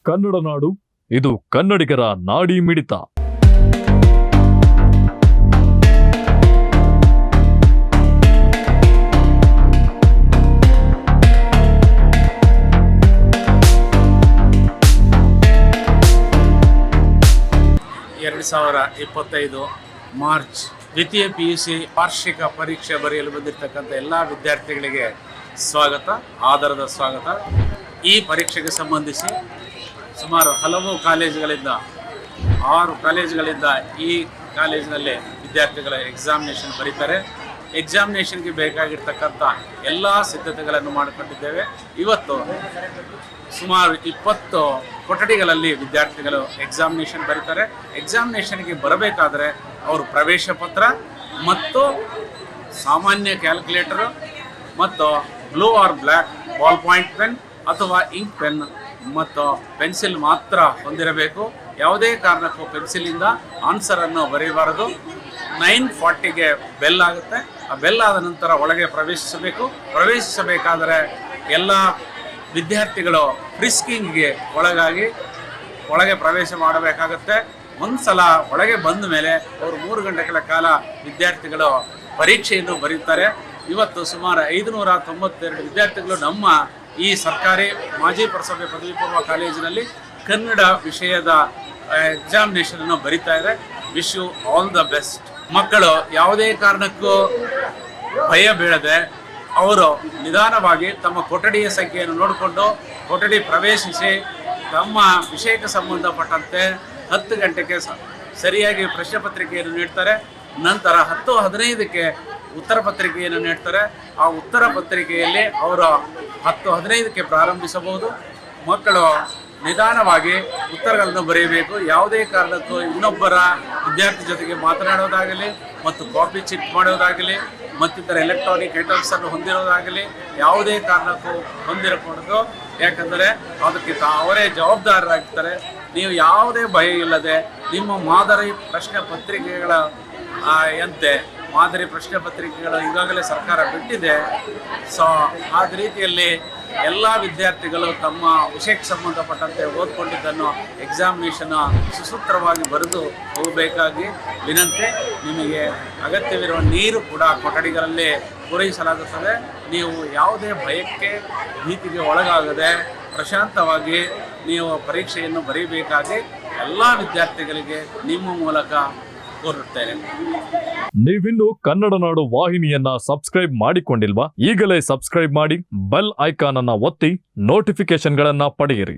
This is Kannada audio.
ಕನ್ನಡ ನಾಡು, ಇದು ಕನ್ನಡಿಗರ ನಾಡಿ ಮಿಡಿತ. ಮಾರ್ಚ್ ದ್ವಿತೀಯ PUC ವಾರ್ಷಿಕ ಪರೀಕ್ಷೆ ಬರೆಯಲು ಬಂದಿರತಕ್ಕಂಥ ಎಲ್ಲ ವಿದ್ಯಾರ್ಥಿಗಳಿಗೆ ಸ್ವಾಗತ, ಆದರದ ಸ್ವಾಗತ. ಈ ಪರೀಕ್ಷೆಗೆ ಸಂಬಂಧಿಸಿ ಸುಮಾರು ಹಲವು ಕಾಲೇಜುಗಳಿಂದ 6 ಕಾಲೇಜುಗಳಿಂದ ಈ ಕಾಲೇಜಿನಲ್ಲಿ ವಿದ್ಯಾರ್ಥಿಗಳ ಎಕ್ಸಾಮಿನೇಷನ್ ಬರೀತಾರೆ. ಎಕ್ಸಾಮಿನೇಷನ್ಗೆ ಬೇಕಾಗಿರ್ತಕ್ಕಂಥ ಎಲ್ಲ ಸಿದ್ಧತೆಗಳನ್ನು ಮಾಡಿಕೊಂಡಿದ್ದೇವೆ. ಇವತ್ತು ಸುಮಾರು 20 ಕೊಠಡಿಗಳಲ್ಲಿ ವಿದ್ಯಾರ್ಥಿಗಳು ಎಕ್ಸಾಮಿನೇಷನ್ ಬರೀತಾರೆ. ಎಕ್ಸಾಮಿನೇಷನ್ಗೆ ಬರಬೇಕಾದ್ರೆ ಅವರು ಪ್ರವೇಶ ಪತ್ರ ಮತ್ತು ಸಾಮಾನ್ಯ ಕ್ಯಾಲ್ಕುಲೇಟರು ಮತ್ತು blue R black ball point pen ಅಥವಾ ಇಂಕ್ ಪೆನ್ ಮತ್ತು ಪೆನ್ಸಿಲ್ ಮಾತ್ರ ಹೊಂದಿರಬೇಕು. ಯಾವುದೇ ಕಾರಣಕ್ಕೂ ಪೆನ್ಸಿಲಿಂದ ಆನ್ಸರನ್ನು ಬರೆಯಬಾರದು. 9:40ಗೆ ಬೆಲ್ ಆಗುತ್ತೆ. ಆ ಬೆಲ್ ಆದ ನಂತರ ಒಳಗೆ ಪ್ರವೇಶಿಸಬೇಕಾದರೆ ಎಲ್ಲ ವಿದ್ಯಾರ್ಥಿಗಳು ಫ್ರಿಸ್ಕಿಂಗ್ಗೆ ಒಳಗೆ ಪ್ರವೇಶ ಮಾಡಬೇಕಾಗುತ್ತೆ. ಒಂದು ಸಲ ಒಳಗೆ ಬಂದ ಮೇಲೆ ಅವರು 3 ಗಂಟೆಗಳ ಕಾಲ ವಿದ್ಯಾರ್ಥಿಗಳು ಪರೀಕ್ಷೆಯನ್ನು ಬರೆಯುತ್ತಾರೆ. ಇವತ್ತು ಸುಮಾರು 592 ವಿದ್ಯಾರ್ಥಿಗಳು ನಮ್ಮ ಈ ಸರ್ಕಾರಿ ಮಾಜಿ ಪುರಸಭೆ ಪದವಿ ಪೂರ್ವ ಕಾಲೇಜಿನಲ್ಲಿ ಕನ್ನಡ ವಿಷಯದ ಎಕ್ಸಾಮಿನೇಷನನ್ನು ಬರೀತಾ ಇದೆ. Wish you all the best. ಮಕ್ಕಳು ಯಾವುದೇ ಕಾರಣಕ್ಕೂ ಭಯ ಬೀಳದೆ ಅವರು ನಿಧಾನವಾಗಿ ತಮ್ಮ ಕೊಠಡಿಯ ಸಂಖ್ಯೆಯನ್ನು ನೋಡಿಕೊಂಡು ಕೊಠಡಿ ಪ್ರವೇಶಿಸಿ ತಮ್ಮ ವಿಷಯಕ್ಕೆ ಸಂಬಂಧಪಟ್ಟಂತೆ 10 ಗಂಟೆಗೆ ಸರಿಯಾಗಿ ಪ್ರಶ್ನೆ ಪತ್ರಿಕೆಯನ್ನು ನೀಡ್ತಾರೆ. ನಂತರ 10:15ಕ್ಕೆ ಉತ್ತರ ಪತ್ರಿಕೆಯನ್ನು ನೀಡ್ತಾರೆ. ಆ ಉತ್ತರ ಪತ್ರಿಕೆಯಲ್ಲಿ ಅವರು 10:15ಕ್ಕೆ ಪ್ರಾರಂಭಿಸಬಹುದು. ಮಕ್ಕಳು ನಿಧಾನವಾಗಿ ಉತ್ತರಗಳನ್ನು ಬರೆಯಬೇಕು. ಯಾವುದೇ ಕಾರಣಕ್ಕೂ ಇನ್ನೊಬ್ಬರ ವಿದ್ಯಾರ್ಥಿ ಜೊತೆಗೆ ಮಾತನಾಡೋದಾಗಲಿ ಮತ್ತು ಕಾಪಿ ಚಿಟ್ ಮಾಡೋದಾಗಲಿ ಮತ್ತಿತರ ಎಲೆಕ್ಟ್ರಾನಿಕ್ ಐಟಮ್ಸನ್ನು ಹೊಂದಿರೋದಾಗಲಿ ಯಾವುದೇ ಕಾರಣಕ್ಕೂ ಹೊಂದಿರಕೂಡದು. ಯಾಕಂದರೆ ಅದಕ್ಕೆ ಅವರೇ ಜವಾಬ್ದಾರರಾಗ್ತಾರೆ. ನೀವು ಯಾವುದೇ ಭಯ ಇಲ್ಲದೆ ನಿಮ್ಮ ಮಾದರಿ ಪ್ರಶ್ನೆ ಪತ್ರಿಕೆಗಳ ಮಾದರಿ ಪ್ರಶ್ನೆ ಪತ್ರಿಕೆಗಳು ಈಗಾಗಲೇ ಸರ್ಕಾರ ಬಿಟ್ಟಿದೆ. ಸೊ ಆದ ರೀತಿಯಲ್ಲಿ ಎಲ್ಲ ವಿದ್ಯಾರ್ಥಿಗಳು ತಮ್ಮ ವಿಷಯಕ್ಕೆ ಸಂಬಂಧಪಟ್ಟಂತೆ ಓದ್ಕೊಂಡಿದ್ದನ್ನು ಎಕ್ಸಾಮಿನೇಷನ್ ಸುಸೂತ್ರವಾಗಿ ಬರೆದು ಹೋಗಬೇಕಾಗಿ ವಿನಂತಿ. ನಿಮಗೆ ಅಗತ್ಯವಿರುವ ನೀರು ಕೂಡ ಕೊಠಡಿಗಳಲ್ಲಿ ಪೂರೈಸಲಾಗುತ್ತದೆ. ನೀವು ಯಾವುದೇ ಭಯಕ್ಕೆ ಭೀತಿಗೆ ಒಳಗಾಗದೆ ಪ್ರಶಾಂತವಾಗಿ ನೀವು ಪರೀಕ್ಷೆಯನ್ನು ಬರೀಬೇಕಾಗಿ ಎಲ್ಲ ವಿದ್ಯಾರ್ಥಿಗಳಿಗೆ ನಿಮ್ಮ ಮೂಲಕ ಕೋರುತ್ತೇನೆ. ನೀವಿನ್ನು ಕನ್ನಡ ನಾಡು ವಾಹಿನಿಯನ್ನ ಸಬ್ಸ್ಕ್ರೈಬ್ ಮಾಡಿಕೊಂಡಿಲ್ವಾ? ಈಗಲೇ ಸಬ್ಸ್ಕ್ರೈಬ್ ಮಾಡಿ, ಬೆಲ್ ಐಕಾನ್ ಅನ್ನ ಒತ್ತಿ ನೋಟಿಫಿಕೇಶನ್ಗಳನ್ನ ಪಡೆಯಿರಿ.